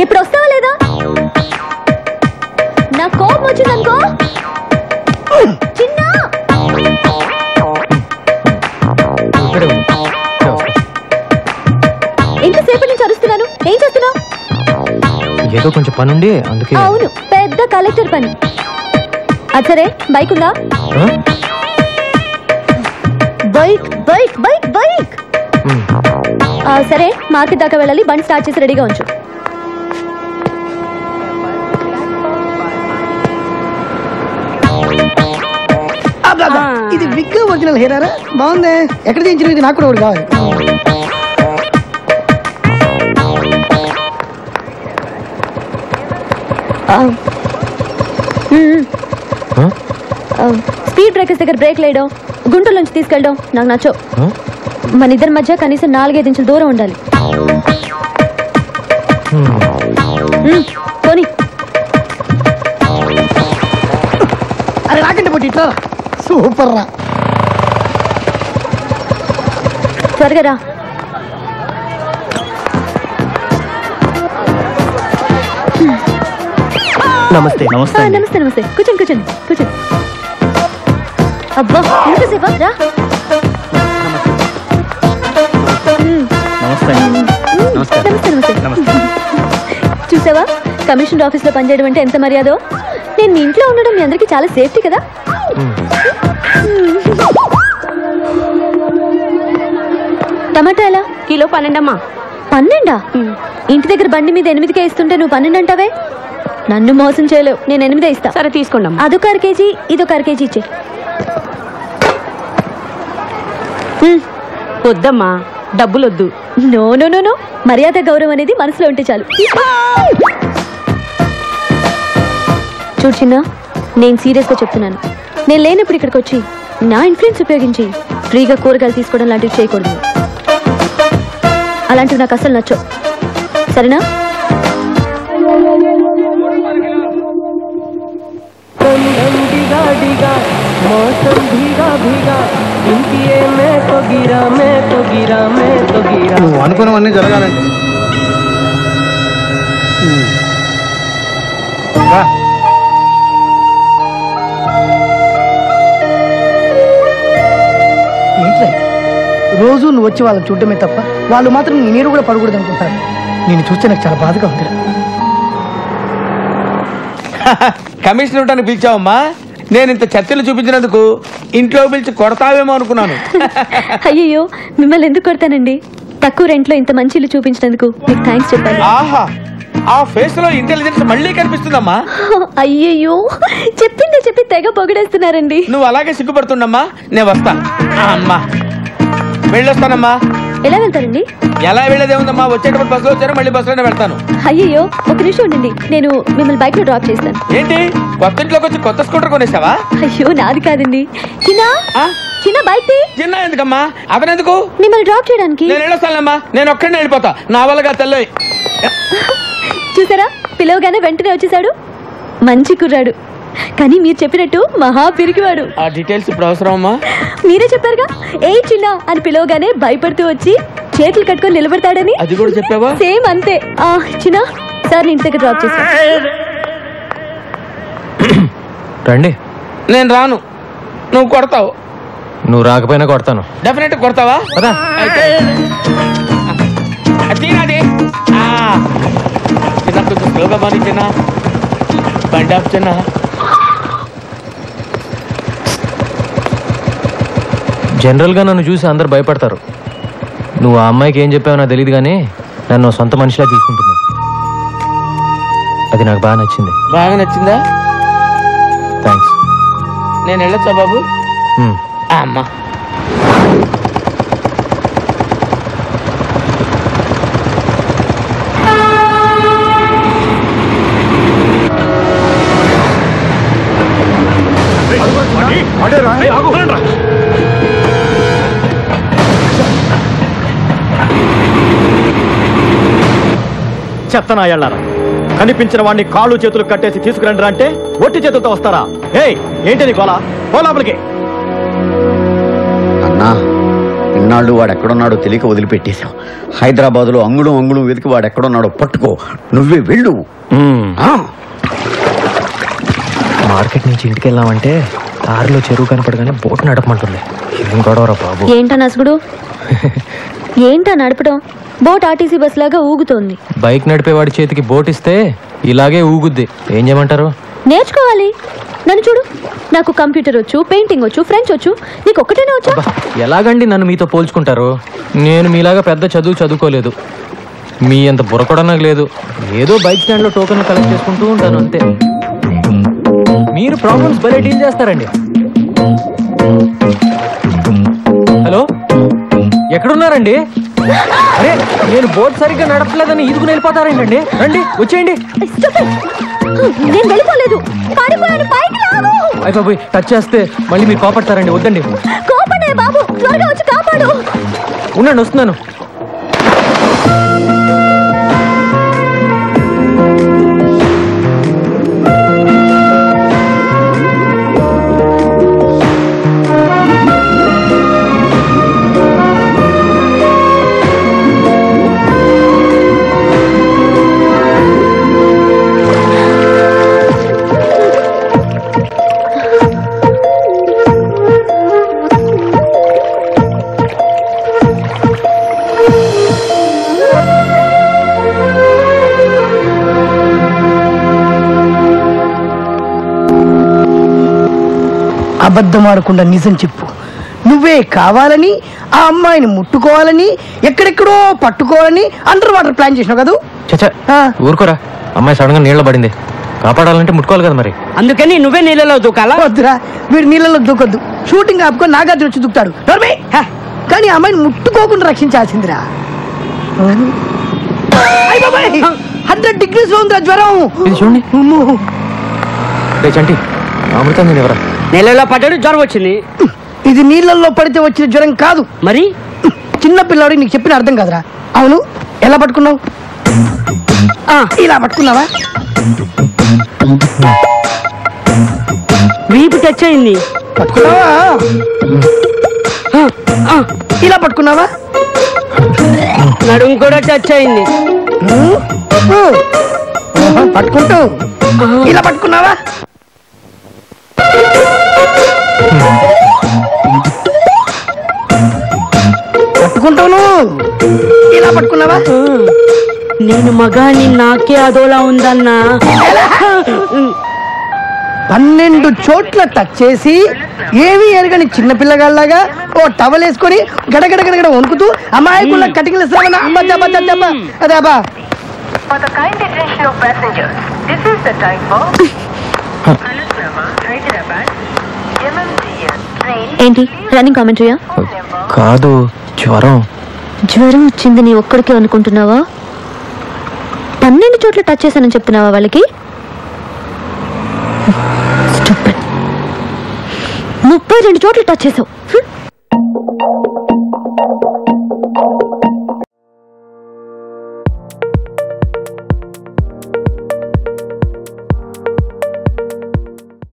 ఇప్పుడు వస్తావా లేదా? నా కోపం వచ్చిందనుకో చిన్న. ఎంతసేపటి నుంచి అరుస్తున్నాను, ఏం చేస్తున్నావు? ఏదో కొంచెం పని ఉండి అందుకే. అవును, పెద్ద కలెక్టర్ పని. అది సరే, బైక్ ఉందా? Bike bike bike bike. సరే, మార్కెట్ దాకా వెళ్ళాలి, బండి స్టార్ట్ చేసి రెడీగా ఉంచు. ఇది విగ్ ఒరిజినల్ హెయిరా? బాగుంది. ఎక్కడ చేయించిన? ఇది నాకు కూడా ఒకటి కావాలి. స్పీడ్ బ్రేకర్స్ దగ్గర బ్రేక్ లేయడం, గుంటల నుంచి తీసుకెళ్ళడం నాకు నచ్చవు. మన ఇద్దరి మధ్య కనీసం 4-5 ఇంచుల దూరం ఉండాలి. పోనీ. అరే నాకంటే పోటీ ఇట్లా. సూపర్ రా. త్వరగా రా. నమస్తే. నమస్తే నమస్తే. కూర్చోండి కూర్చోండి కూర్చోండి. అబ్బా ఎంతసేపా? రా. నమస్తే నమస్తే. చూసావా, కమిషనర్ ఆఫీస్ లో పనిచేయడం అంటే ఎంత మర్యాదో. నేను మీ ఇంట్లో ఉండడం మీ అందరికి చాలా సేఫ్టీ కదా. టమాటా ఎలా? కిలో 12 అమ్మా. 12? ఇంటి దగ్గర బండి మీద 8కే ఇస్తుంటే నువ్వు 12 అంటావే. నన్ను మోసం చేయలేవు, నేను 8 ఇస్తా. సరే తీసుకోండి. అదొక 1/2 కేజీ, ఇదొక 1/2 కేజీ ఇచ్చే. వద్దమ్మా, డబ్బులొద్దు. నో నో నో నో, మర్యాద గౌరవం అనేది మనసులో ఉంటే చాలు. చూడు చిన్న, నేను సీరియస్గా చెప్తున్నాను. నేను లేనప్పుడు ఇక్కడికి వచ్చి నా ఇన్ఫ్లుయెన్స్ ఉపయోగించి ఫ్రీగా కూరగాయలు తీసుకోవడం లాంటివి చేయకూడదు. అలాంటివి నాకు అసలు నచ్చవు, సరేనా? నువ్వు అనుకున్నవన్నీ జరగాలండి. ఏంట్రా రోజు నువ్వు వచ్చి వాళ్ళని చూడటమే తప్ప వాళ్ళు మాత్రం నీ నీరు కూడా పడకూడదు అనుకుంటారు. నేను చూస్తే నాకు చాలా బాధగా ఉంది. కమిషన్ ఇవ్వడానికి పిలిచావమ్మా? నేను ఇంత చర్చలు చూపించినందుకు ఇంట్లో పిలిచి కొడతావేమో అనుకున్నాను. అయ్యో, మిమ్మల్ని ఎందుకు కొడతానండి? తక్కువ రెంట్లో ఇంత మంచి ఇల్లు చూపించినందుకు మీకు థ్యాంక్స్ చెప్పాలి. ఆహా, ఆ ఫేస్ లో ఇంటెలిజెన్స్ మళ్ళీ కనిపిస్తుందమ్మా. అయ్యయ్యో, చెప్పిందే చెప్పి తెగ పొగిడేస్తున్నారండి. నువ్వు అలాగే సిగ్గుపడుతుండమ్మా. నేను వస్తా. అమ్మా వెళ్ళొస్తానమ్మా. ఎలా వెళ్తారండి? ఎలా వెళ్ళేదేముందమ్మా, వచ్చేటప్పుడు బస్సులో వచ్చారు, మళ్ళీ బస్సులోనే వెళ్తాను. అయ్యయ్యో, ఒక నిమిషం ఉండండి, నేను మిమ్మల్ని బైక్ లో డ్రాప్ చేస్తాను. ఏంటి, కొత్త ఇంట్లోకి వచ్చి కొత్త స్కూటర్ కొనేసావా? అయ్యో, నాది కాదండి. చిన్న చిన్న బైక్ చిన్న ఎందుకమ్మా? అతనెందుకు? మిమ్మల్ని డ్రాప్ చేయడానికి. నేను వెళ్ళొస్తానమ్మా. నేను ఒక్కడినే వెళ్ళిపోతా, నా వల్లగా తెల్లయి. చూసారా, పిలవగానే వెంటనే వచ్చేసాడు. మంచి కుర్రాడు, కానీ మీరు చెప్పినట్టు మహా పిరికివాడు. ఆ డీటెయిల్స్ ఇప్పుడు అవసరం అమ్మా? మీరే చెప్పారుగా, ఏ చిన్న అని పిలవగానే భయపడుతూ వచ్చి చేతులు కట్టుకొని నిలబడతాడని. అది కూడా చెప్పావా? సేమ్ అంతే. చిన్న సార్ ఇంటి దగ్గర డ్రాప్ చేస్తా. రండి. నేను రాను, నువ్వు కొడతావు. నువ్వు రాకపోయినా కొడతాను. డెఫినెట్ కొడతావా? చిన్నది చిన్న, కొంచెం స్లోగా మారి చిన్న, బండి ఆఫ్ చిన్న. జనరల్గా నన్ను చూసి అందరు భయపడతారు. నువ్వు ఆ అమ్మాయికి ఏం చెప్పావో నాకు తెలియదు, కానీ నన్ను సొంత మనిషిలా చూసుకుంటుంది. అది నాకు బాగా నచ్చింది. బాగా నచ్చిందా? థ్యాంక్స్. నేను వెళ్ళొచ్చా బాబు? అమ్మా చెత్తనాయాళ్ళారా, కనిపించిన వాడిని కాళ్ళు చేతులు కట్టేసి తీసుకురండి అంటే ఒట్టి చేతులతో వస్తారా? ఏంటి నీ గోలా? లోపలికి. అన్నా, నిన్న ఇన్నాళ్ళు వాడు ఎక్కడున్నాడో తెలియక వదిలిపెట్టేశావు. హైదరాబాద్లో అంగుళం అంగుళం వెతికి వాడు ఎక్కడున్నాడో పట్టుకో. నువ్వే వెళ్ళు. మార్కెట్ నుంచి ఇంటికి వెళ్ళామంటే దారిలో చెరువు కనపడగానే బోట్ నడపమంటుంది. ఏం గొడవరా బాబు. ఏంటా నసుగుడు? ఏంటా నడపడం? బోట్ ఆర్టీసీ బస్ లాగా ఊగుతోంది. బైక్ నడిపేవాడి చేతికి బోట్ ఇస్తే ఇలాగే ఊగుద్ది. ఏం చేయమంటారు? నేర్చుకోవాలి. నన్ను చూడు, నాకు కంప్యూటర్ వచ్చు, పెయింటింగ్ వచ్చు, ఫ్రెంచ్ వచ్చు. నీకు ఒక్కటేనే వచ్చా? ఎలాగండి నన్ను మీతో పోల్చుకుంటారు? నేను మీలాగా పెద్ద చదువుకోలేదు. మీ అంత బుర్ర కూడా నాకు లేదు. ఏదో బైక్ స్టాండ్ లో టోకెన్ కలెక్ట్ చేసుకుంటూ ఉంటాను అంతే. మీరు ప్రాబ్లమ్స్ భలే డీల్ చేస్తారండి. హలో, ఎక్కడున్నారండి? అరే, నేను బోట్ సరిగ్గా నడపలేదని ఈదుకుని వెళ్ళిపోతారేంటండి? రండి, వచ్చేయండి. నేను వెళ్ళిపోలేదు, పడిపోయాను. పైకి లాగు. అయ్య బాబోయ్, టచ్ చేస్తే మళ్ళీ మీరు కోపడతారండి. వద్దండి. కోపనే బాబు, త్వరగా వచ్చి కాపాడు. ఉండండి, వస్తున్నాను. అబద్ధం ఆడకుండా నిజం చెప్పు. నువ్వే కావాలని ఆ అమ్మాయిని ముట్టుకోవాలని ఎక్కడెక్కడో పట్టుకోవాలని అండర్ వాటర్ ప్లాన్ చేసినావు కదా? చచ్చా, ఊరుకోరా. అమ్మాయి సడన్ గా నీళ్ళ పడింది. కాపాడాలంటే ముట్టుకోవాలి కదా మరి. అందుకని నువ్వే నీళ్ళలో దూకాలా? వద్దురా, వీడు నీళ్ళలో దూకొద్దు. షూటింగ్ ఆపుకొని నాగార్జున వచ్చి దూకుతాడు. కానీ ఆ అమ్మాయిని ముట్టుకోకుండా రక్షించాల్సిందిరా. 100 degrees లో ఉందిరా జ్వరం. ఇది చూడండి. చంటి, అమృతం నేను ఎవరా? నీళ్ళలో పడ్డాడు, జ్వరం వచ్చింది. ఇది నీళ్ళల్లో పడితే వచ్చిన జ్వరం కాదు. మరి చిన్న పిల్లవాడికి నీకు చెప్పిన అర్థం కాదురా. అవును, ఎలా పట్టుకున్నావు? ఇలా పట్టుకున్నావా? వీపు టచ్ అయింది. పట్టుకున్నావా? ఇలా పట్టుకున్నావా? నడుము కూడా టచ్ అయింది. పట్టుకుంటూ ఇలా పట్టుకున్నావా? పట్టుకుంటాను. ఇలా పట్టుకున్నావా? నేను మగాని నాకే అదోలా ఉందన్నా. 12 చోట్ల టచ్ చేసి ఏవి ఎరగని చిన్న పిల్లగాళ్ళలాగా ఓ టవల్ వేసుకొని గడగడ గడగడ వణుకుతూ అమాయకుల కటింగ్లు ఇస్తామన్నా. అదే అబ్బా. For the kind attention of passengers, this is the time for Hyderabad MMTS train. ఏంటి రన్నింగ్ కామెంటరీయా? కాదు, జ్వరం. జ్వరం వచ్చింది నీ ఒక్కడికే అనుకుంటున్నావా? 12 చోట్ల టచ్ చేశానని చెప్తున్నావా వాళ్ళకి? 32 చోట్ల టచ్ చేసావు.